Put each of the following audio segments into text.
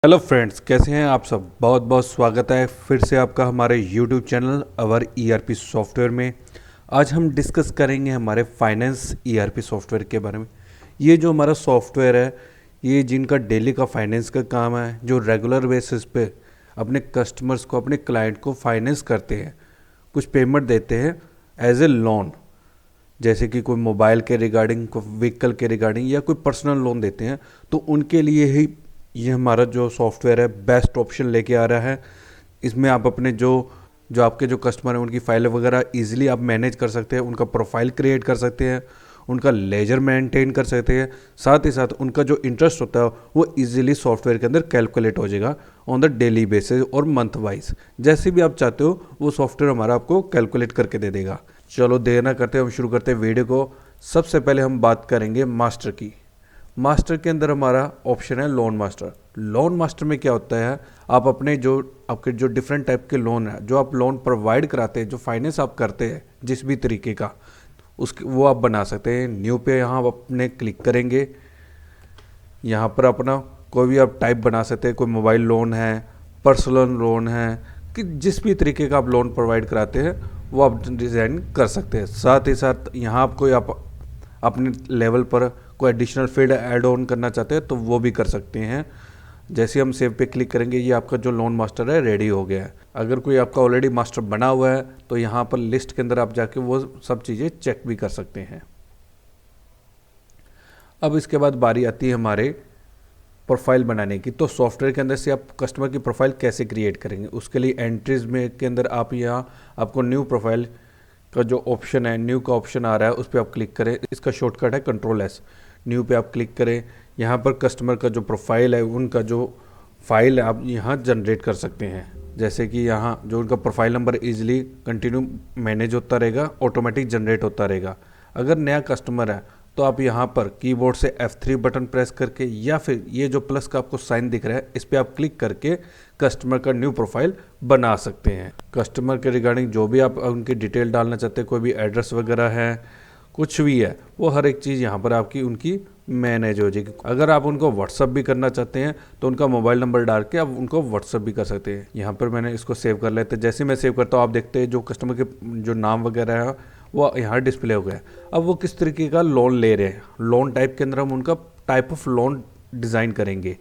Hello friends, कैसे हैं आप सब। बहुत बहुत स्वागत है फिर से आपका हमारे यूट्यूब चैनल अवर ईआरपी सॉफ्टवेयर में। आज हम डिस्कस करेंगे हमारे फाइनेंस ईआरपी सॉफ्टवेयर के बारे में। ये जो हमारा सॉफ्टवेयर है, ये जिनका डेली का फाइनेंस का काम है, जो रेगुलर बेसिस पे अपने कस्टमर्स को, अपने क्लाइंट को फाइनेंस करते हैं, कुछ पेमेंट देते हैं एज ए लोन, जैसे कि कोई मोबाइल के रिगार्डिंग, कोई व्हीकल के रिगार्डिंग या कोई पर्सनल लोन देते हैं, तो उनके लिए ही ये हमारा जो सॉफ्टवेयर है बेस्ट ऑप्शन लेके आ रहा है। इसमें आप अपने जो जो आपके जो कस्टमर हैं उनकी फाइल वगैरह इजीली आप मैनेज कर सकते हैं, उनका प्रोफाइल क्रिएट कर सकते हैं, उनका लेजर मेंटेन कर सकते हैं। साथ ही साथ उनका जो इंटरेस्ट होता है वो इजीली सॉफ्टवेयर के अंदर कैलकुलेट हो जाएगा ऑन द डेली बेसिस और मंथ वाइज। जैसे भी आप चाहते हो वो सॉफ्टवेयर हमारा आपको कैलकुलेट करके दे देगा। चलो देर ना करते हम शुरू करते हैं वीडियो को। सबसे पहले हम बात करेंगे मास्टर की। मास्टर के अंदर हमारा ऑप्शन है लोन मास्टर। लोन मास्टर में क्या होता है, आप अपने जो आपके जो डिफरेंट टाइप के लोन है, जो आप लोन प्रोवाइड कराते हैं, जो फाइनेंस आप करते हैं जिस भी तरीके का, उसके वो आप बना सकते हैं। न्यू पे यहाँ आप अपने क्लिक करेंगे, यहाँ पर अपना कोई भी आप टाइप बना सकते हैं। कोई मोबाइल लोन है, पर्सनल लोन है, कि जिस भी तरीके का आप लोन प्रोवाइड कराते हैं वो आप डिज़ाइन कर सकते हैं। साथ ही साथ यहाँ आप कोई आप अपने लेवल पर कोई एडिशनल फील्ड ऐड ऑन करना चाहते हैं तो वो भी कर सकते हैं। जैसे हम सेव पे क्लिक करेंगे, ये आपका जो लोन मास्टर है रेडी हो गया है। अगर कोई आपका ऑलरेडी मास्टर बना हुआ है तो यहाँ पर लिस्ट के अंदर आप जाके वो सब चीज़ें चेक भी कर सकते हैं। अब इसके बाद बारी आती है हमारे प्रोफाइल बनाने की। तो सॉफ्टवेयर के अंदर से आप कस्टमर की प्रोफाइल कैसे क्रिएट करेंगे, उसके लिए एंट्रीज में के अंदर आप यहाँ आपको न्यू प्रोफाइल का जो ऑप्शन है, न्यू का ऑप्शन आ रहा है, उस पर आप क्लिक करें। इसका शॉर्टकट है कंट्रोल+। न्यू पे आप क्लिक करें। यहाँ पर कस्टमर का जो प्रोफाइल है, उनका जो फाइल है आप यहाँ जनरेट कर सकते हैं। जैसे कि यहाँ जो उनका profile number easily continue manage होता रहेगा, ऑटोमेटिक जनरेट होता रहेगा। अगर नया कस्टमर है तो आप यहाँ पर कीबोर्ड से F3 बटन प्रेस करके, या फिर ये जो प्लस का आपको साइन दिख रहा है इस पर आप क्लिक करके कस्टमर का न्यू प्रोफाइल बना सकते हैं। कस्टमर के रिगार्डिंग जो भी आप उनकी डिटेल डालना चाहते हैं, कोई भी एड्रेस वगैरह है, कुछ भी है, वो हर एक चीज़ यहाँ पर आपकी उनकी मैनेज हो जाएगी। अगर आप उनको व्हाट्सअप भी करना चाहते हैं तो उनका मोबाइल नंबर डाल के आप उनको व्हाट्सअप भी कर सकते हैं। यहाँ पर मैंने इसको सेव कर लेते हैं। जैसे मैं सेव करता हूँ आप देखते हैं जो कस्टमर के जो नाम वगैरह है वो यहाँ डिस्प्ले हो गया। अब वो किस तरीके का लोन ले रहे हैं, लोन टाइप के अंदर हम उनका टाइप ऑफ लोन डिज़ाइन करेंगे।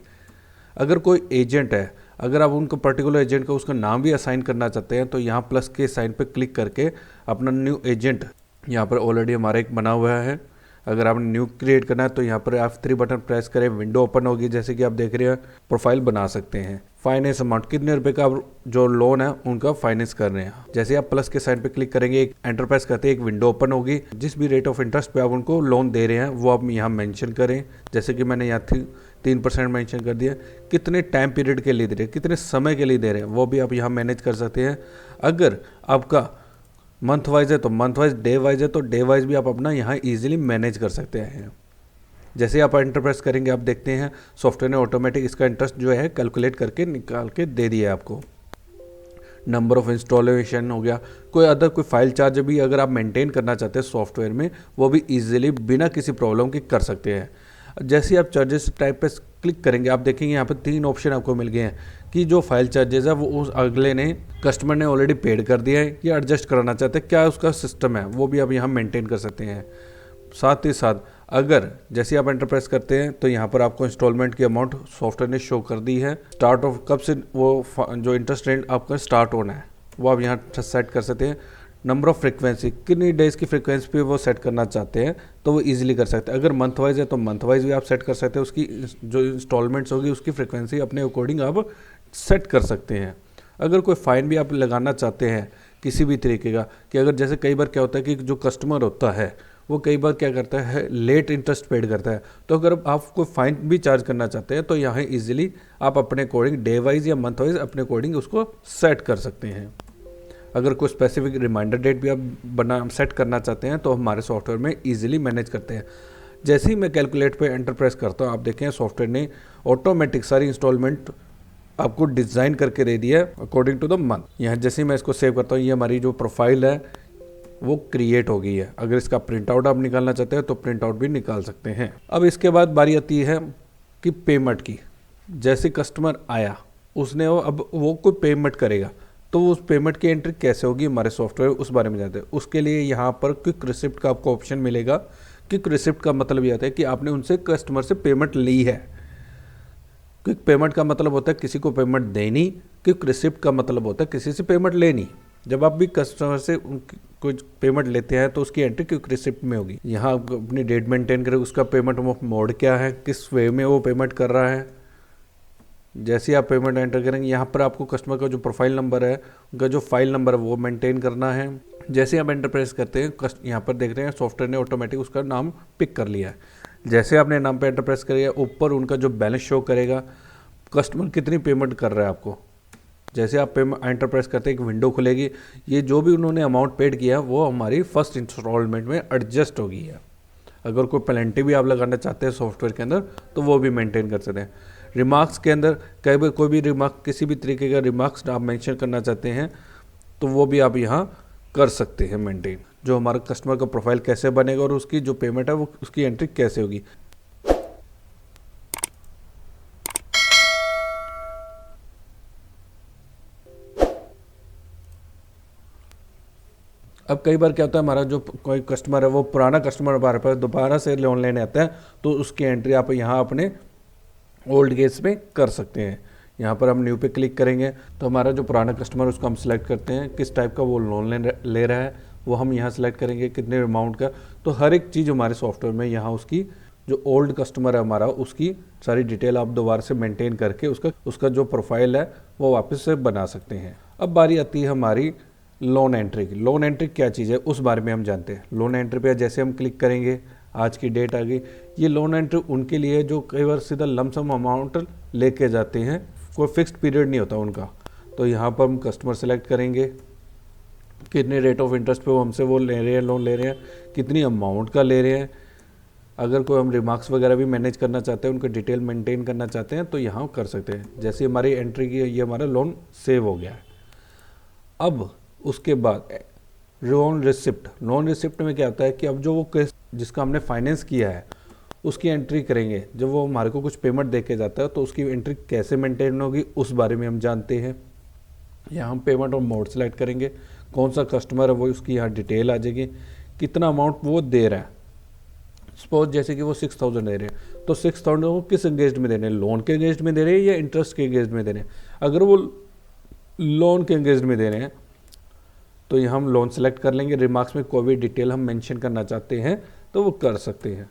अगर कोई एजेंट है, अगर आप उनको पर्टिकुलर एजेंट का उसका नाम भी असाइन करना चाहते हैं तो यहाँ प्लस के साइन पे क्लिक करके अपना न्यू एजेंट, यहाँ पर ऑलरेडी हमारा एक बना हुआ है, अगर आपने न्यू क्रिएट करना है तो यहाँ पर F3 बटन प्रेस करें, विंडो ओपन होगी। जैसे कि आप देख रहे हैं प्रोफाइल बना सकते हैं। फाइनेंस अमाउंट, कितने रुपए का जो लोन है उनका फाइनेंस कर रहे हैं। जैसे आप प्लस के साइन पे क्लिक करेंगे, एक एंटर प्रेस करते हैं, एक विंडो ओपन होगी। जिस भी रेट ऑफ इंटरेस्ट पे आप उनको लोन दे रहे हैं वो आप यहाँ मेंशन करें। जैसे कि मैंने यहाँ 3% मेंशन कर दिया। कितने टाइम पीरियड के लिए दे रहे हैं, कितने समय के लिए दे रहे हैं, वो भी आप यहाँ मैनेज कर सकते हैं। अगर आपका मंथ वाइज है तो मंथ वाइज, डे वाइज है तो डे वाइज भी आप अपना यहाँ इजीली मैनेज कर सकते हैं। जैसे आप एंटर प्रेस करेंगे आप देखते हैं सॉफ्टवेयर ने ऑटोमेटिक इसका इंटरेस्ट जो है कैलकुलेट करके निकाल के दे दिया है आपको। नंबर ऑफ इंस्टॉलेशन हो गया, कोई अदर कोई फाइल चार्ज भी अगर आप मेंटेन करना चाहते हैं सॉफ्टवेयर में, वो भी इजीली बिना किसी प्रॉब्लम के कर सकते हैं। जैसे आप चार्जेस टाइप पे क्लिक करेंगे आप देखेंगे यहाँ पे 3 ऑप्शन आपको मिल गए हैं कि जो फाइल चार्जेस है वो उस अगले ने, कस्टमर ने ऑलरेडी पेड कर दिया है या एडजस्ट कराना चाहते हैं, क्या उसका सिस्टम है वो भी आप यहाँ मेंटेन कर सकते हैं। साथ ही साथ अगर जैसे आप एंटर प्रेस करते हैं तो यहाँ पर आपको इंस्टॉलमेंट की अमाउंट सॉफ्टवेयर ने शो कर दी है। स्टार्ट ऑफ कब से वो जो इंटरेस्ट रेट आपका स्टार्ट होना है वो आप यहाँ सेट कर सकते हैं। नंबर ऑफ फ्रिक्वेंसी, कितनी डेज़ की फ्रिक्वेंसी पे वो सेट करना चाहते हैं तो वो इजीली कर सकते हैं। अगर मंथ वाइज है तो मंथ वाइज भी आप सेट कर सकते हैं। उसकी जो इंस्टॉलमेंट्स होगी उसकी फ्रिक्वेंसी अपने अकॉर्डिंग आप सेट कर सकते हैं। अगर कोई फ़ाइन भी आप लगाना चाहते हैं किसी भी तरीके का, कि अगर जैसे कई बार क्या होता है कि जो कस्टमर होता है वो कई बार क्या करता है, लेट इंटरेस्ट पेड करता है, तो अगर आप कोई फ़ाइन भी चार्ज करना चाहते हैं तो यहाँ इजीली आप अपने अकॉर्डिंग डे वाइज या मंथ वाइज अपने अकॉर्डिंग उसको सेट कर सकते हैं। अगर कोई स्पेसिफिक रिमाइंडर डेट भी आप सेट करना चाहते हैं तो हमारे सॉफ्टवेयर में इजीली मैनेज करते हैं। जैसे ही मैं कैलकुलेट पे एंटर प्रेस करता हूँ आप देखें सॉफ्टवेयर ने ऑटोमेटिक सारी इंस्टॉलमेंट आपको डिज़ाइन करके दे दिया है अकॉर्डिंग टू द मंथ। यहाँ जैसे ही मैं इसको सेव करता हूँ ये हमारी जो प्रोफाइल है वो क्रिएट हो गई है। अगर इसका प्रिंट आउट आप निकालना चाहते हैं तो प्रिंट आउट भी निकाल सकते हैं। अब इसके बाद बारी आती है कि पेमेंट की। जैसे कस्टमर आया, उसने अब वो कोई पेमेंट करेगा, तो उस पेमेंट की एंट्री कैसे होगी हमारे सॉफ्टवेयर, उस बारे में जानते हैं। उसके लिए यहाँ पर क्विक रिसिप्ट का आपको ऑप्शन मिलेगा। क्विक रिसिप्ट का मतलब ये आता है कि आपने उनसे कस्टमर से पेमेंट ली है। क्विक पेमेंट का मतलब होता है किसी को पेमेंट देनी, क्विक रिसिप्ट का मतलब होता है किसी से पेमेंट लेनी। जब आप भी कस्टमर से कोई पेमेंट लेते हैं तो उसकी एंट्री क्विक रिसिप्ट में होगी। यहाँ आप अपनी डेट मेंटेन करें, उसका पेमेंट मोड क्या है, किस वे में वो पेमेंट कर रहा है। जैसे आप पेमेंट एंटर करेंगे, यहाँ पर आपको कस्टमर का जो प्रोफाइल नंबर है, उनका जो फाइल नंबर है वो मेंटेन करना है। जैसे आप एंटर प्रेस करते हैं, यहाँ पर देख रहे हैं सॉफ्टवेयर ने ऑटोमेटिक उसका नाम पिक कर लिया है। जैसे आपने नाम पे एंटर प्रेस करिए, ऊपर उनका जो बैलेंस शो करेगा, कस्टमर कितनी पेमेंट कर रहा है आपको। जैसे आप पेमेंट एंटर प्रेस करते हैं, एक विंडो खुलेगी, ये जो भी उन्होंने अमाउंट पेड किया वो हमारी फर्स्ट इंस्टॉलमेंट में एडजस्ट होगी है। अगर कोई पेनल्टी भी आप लगाना चाहते हैं सॉफ्टवेयर के अंदर तो वो भी मेंटेन कर सकते हैं। रिमार्क्स के अंदर कई बार कोई भी रिमार्क, किसी भी तरीके का रिमार्क्स आप मेंशन करना चाहते हैं तो वो भी आप यहाँ कर सकते हैं मेंटेन। जो हमारा कस्टमर का प्रोफाइल कैसे बनेगा और उसकी जो पेमेंट है वो उसकी एंट्री कैसे होगी। अब कई बार क्या होता है, हमारा जो कोई कस्टमर है वो पुराना कस्टमर हमारे पास दोबारा से लोन लेने आता है, तो उसकी एंट्री आप यहाँ अपने ओल्ड केस में कर सकते हैं। यहाँ पर हम न्यू पे क्लिक करेंगे तो हमारा जो पुराना कस्टमर है उसको हम सिलेक्ट करते हैं, किस टाइप का वो लोन ले रहा है वो हम यहाँ सेलेक्ट करेंगे, कितने अमाउंट का। तो हर एक चीज़ हमारे सॉफ्टवेयर में यहाँ उसकी जो ओल्ड कस्टमर है हमारा, उसकी सारी डिटेल आप दोबारा से मेंटेन करके उसका जो प्रोफाइल है वो वापस से बना सकते हैं। अब बारी आती है हमारी लोन एंट्री की। लोन एंट्री क्या चीज़ है उस बारे में हम जानते हैं। लोन एंट्री पे जैसे हम क्लिक करेंगे, आज की डेट आ गई। ये लोन एंट्री उनके लिए जो कई बार सीधा लमसम अमाउंट लेके जाते हैं, कोई फिक्स्ड पीरियड नहीं होता उनका। तो यहाँ पर हम कस्टमर सेलेक्ट करेंगे, कितने रेट ऑफ इंटरेस्ट पे वो हमसे वो ले रहे हैं, लोन ले रहे हैं, कितनी अमाउंट का ले रहे हैं। अगर कोई हम रिमार्क्स वगैरह भी मैनेज करना चाहते हैं, उनकी डिटेल मेंटेन करना चाहते हैं तो यहाँ कर सकते हैं। जैसे हमारी एंट्री की, ये हमारा लोन सेव हो गया है। अब उसके बाद लोन रिसिप्ट। लोन रिसिप्ट में क्या होता है कि अब जो वो केस जिसका हमने फाइनेंस किया है उसकी एंट्री करेंगे। जब वो हमारे को कुछ पेमेंट दे के जाता है तो उसकी एंट्री कैसे मेंटेन होगी उस बारे में हम जानते हैं। यहाँ हम पेमेंट और मोड सेलेक्ट करेंगे, कौन सा कस्टमर है वो, उसकी यहाँ डिटेल आ जाएगी, कितना अमाउंट वो दे रहा है। सपोज जैसे कि वो 6000 दे रहे हैं तो 6000 वो किस एंगेज में दे रहे हैं, लोन के एंगेज में दे रहे हैं या इंटरेस्ट के एंगेज में दे रहे हैं। अगर वो लोन के एंगेज में दे रहे हैं तो यहाँ हम लोन सेलेक्ट कर लेंगे। रिमार्क्स में कोई भी डिटेल हम मेंशन करना चाहते हैं तो वो कर सकते हैं।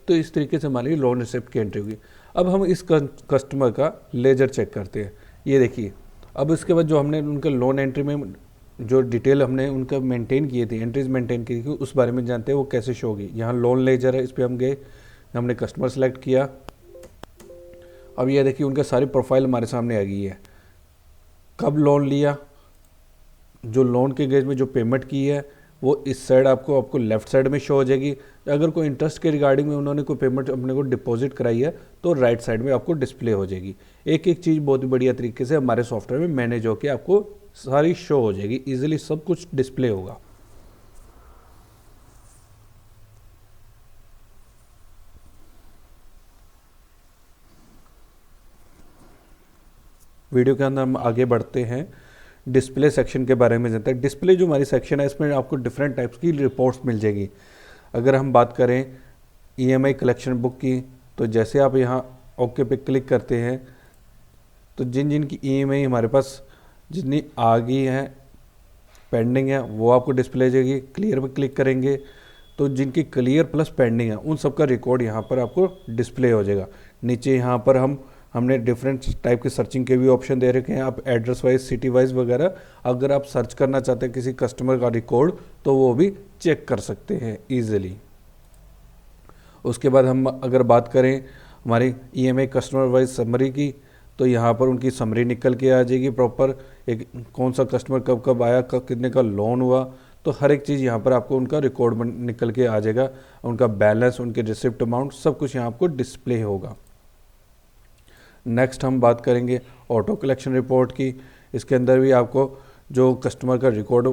तो इस तरीके से हमारी लोन रिसिप्ट की एंट्री होगी। अब हम इस कस्टमर का लेजर चेक करते हैं। ये देखिए, अब इसके बाद जो हमने उनके लोन एंट्री में जो डिटेल हमने उनका मेंटेन किए थे, एंट्रीज मेंटेन की थी, उस बारे में जानते हैं वो कैसे शो होगी। यहाँ लोन लेजर है, इस पर हम गए, हमने कस्टमर सेलेक्ट किया। अब ये देखिए उनका सारी प्रोफाइल हमारे सामने आ गई है, कब लोन लिया, जो लोन के गेज में जो पेमेंट की है वो इस साइड आपको लेफ्ट साइड में शो हो जाएगी। अगर कोई इंटरेस्ट के रिगार्डिंग में उन्होंने कोई पेमेंट अपने को डिपॉजिट कराई है तो राइट साइड में आपको डिस्प्ले हो जाएगी। एक एक चीज़ बहुत ही बढ़िया तरीके से हमारे सॉफ्टवेयर में मैनेज होकर आपको सारी शो हो जाएगी, इजीली सब कुछ डिस्प्ले होगा। वीडियो के अंदर हम आगे बढ़ते हैं, डिस्प्ले सेक्शन के बारे में जानते हैं। डिस्प्ले जो हमारी सेक्शन है इसमें आपको डिफरेंट टाइप्स की रिपोर्ट्स मिल जाएगी। अगर हम बात करें ईएमआई कलेक्शन बुक की, तो जैसे आप यहाँ ओके पे क्लिक करते हैं तो जिन जिन की ईएमआई हमारे पास जितनी आ गई है, पेंडिंग है, वो आपको डिस्प्ले हो जाएगी। क्लियर पे क्लिक करेंगे तो जिनकी क्लियर प्लस पेंडिंग है उन सब का रिकॉर्ड यहाँ पर आपको डिस्प्ले हो जाएगा। नीचे यहाँ पर हमने डिफरेंट टाइप के सर्चिंग के भी ऑप्शन दे रखे हैं। आप एड्रेस वाइज, सिटी वाइज वगैरह अगर आप सर्च करना चाहते हैं किसी कस्टमर का रिकॉर्ड तो वो भी चेक कर सकते हैं ईजिली। उसके बाद हम अगर बात करें हमारी ईएमआई कस्टमर वाइज समरी की, तो यहाँ पर उनकी समरी निकल के आ जाएगी प्रॉपर, एक कौन सा कस्टमर कब कब आया, कब कितने का लोन हुआ, तो हर एक चीज़ यहाँ पर आपको उनका रिकॉर्ड निकल के आ जाएगा। उनका बैलेंस, उनके रिसिप्ट अमाउंट सब कुछ यहाँ आपको डिस्प्ले होगा। नेक्स्ट हम बात करेंगे ऑटो कलेक्शन रिपोर्ट की। इसके अंदर भी आपको जो कस्टमर का रिकॉर्ड,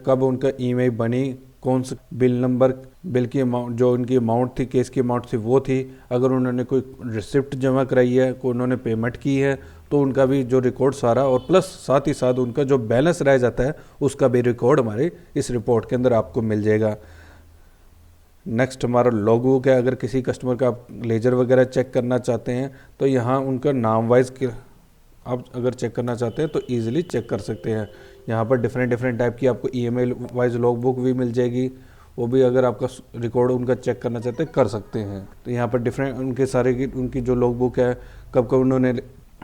कब उनका ईएमआई बनी, कौन सा बिल नंबर, बिल की अमाउंट, जो उनकी अमाउंट थी, केस की अमाउंट थी वो थी, अगर उन्होंने कोई रिसिप्ट जमा कराई है, कोई उन्होंने पेमेंट की है तो उनका भी जो रिकॉर्ड सारा, और प्लस साथ ही साथ उनका जो बैलेंस रह जाता है उसका भी रिकॉर्ड हमारे इस रिपोर्ट के अंदर आपको मिल जाएगा। नेक्स्ट हमारा लॉग बुक है। अगर किसी कस्टमर का आप लेजर वगैरह चेक करना चाहते हैं तो यहाँ उनका नाम वाइज आप अगर चेक करना चाहते हैं तो ईजिली चेक कर सकते हैं। यहाँ पर डिफरेंट टाइप की आपको ईएमआई वाइज लॉग बुक भी मिल जाएगी, वो भी अगर आपका रिकॉर्ड उनका चेक करना चाहते हैं कर सकते हैं। तो यहाँ पर डिफरेंट उनके सारे की उनकी जो लॉग बुक है, कब कब उन्होंने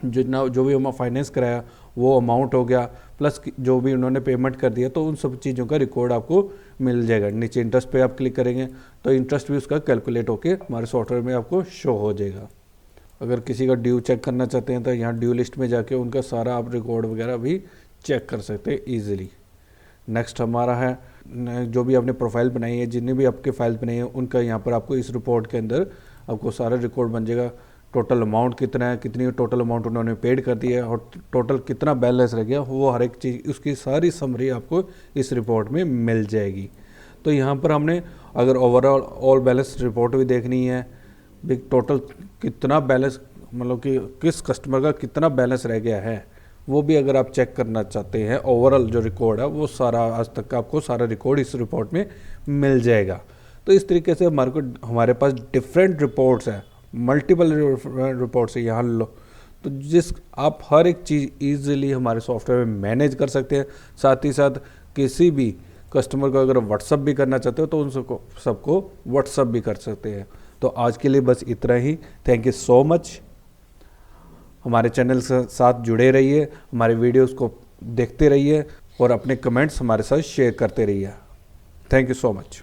जितना जो भी हम फाइनेंस कराया वो अमाउंट हो गया, प्लस जो भी उन्होंने पेमेंट कर दिया, तो उन सब चीज़ों का रिकॉर्ड आपको मिल जाएगा। नीचे इंटरेस्ट पे आप क्लिक करेंगे तो इंटरेस्ट भी उसका कैलकुलेट होके हमारे सॉफ्टवेयर में आपको शो हो जाएगा। अगर किसी का ड्यू चेक करना चाहते हैं तो यहाँ ड्यू लिस्ट में जाके उनका सारा आप रिकॉर्ड वगैरह भी चेक कर सकते हैं ईजिली। नेक्स्ट हमारा है जो भी आपने प्रोफाइल बनाई है, जितनी भी आपके फाइल बनाई है उनका यहाँ पर आपको इस रिपोर्ट के अंदर आपको सारा रिकॉर्ड बन जाएगा। टोटल अमाउंट कितना है, कितनी टोटल अमाउंट उन्होंने पेड कर दी है और टोटल कितना बैलेंस रह गया, वो हर एक चीज़ उसकी सारी समरी आपको इस रिपोर्ट में मिल जाएगी। तो यहाँ पर हमने अगर ओवरऑल ऑल बैलेंस रिपोर्ट भी देखनी है, बिग टोटल कितना बैलेंस, मतलब कि किस कस्टमर का कितना बैलेंस रह गया है, वो भी अगर आप चेक करना चाहते हैं, ओवरऑल जो रिकॉर्ड है वो सारा आज तक का आपको सारा रिकॉर्ड इस रिपोर्ट में मिल जाएगा। तो इस तरीके से हमारे पास डिफरेंट रिपोर्ट्स हैं, मल्टीपल रिपोर्ट्स है यहाँ लो, तो जिस आप हर एक चीज़ ईजिली हमारे सॉफ्टवेयर में मैनेज कर सकते हैं। साथ ही साथ किसी भी कस्टमर को अगर व्हाट्सअप भी करना चाहते हो तो उन सबको व्हाट्सअप भी कर सकते हैं। तो आज के लिए बस इतना ही। Thank you so much. हमारे चैनल के साथ जुड़े रहिए, हमारे वीडियोस को देखते रहिए और अपने कमेंट्स हमारे साथ शेयर करते रहिए। Thank you so much.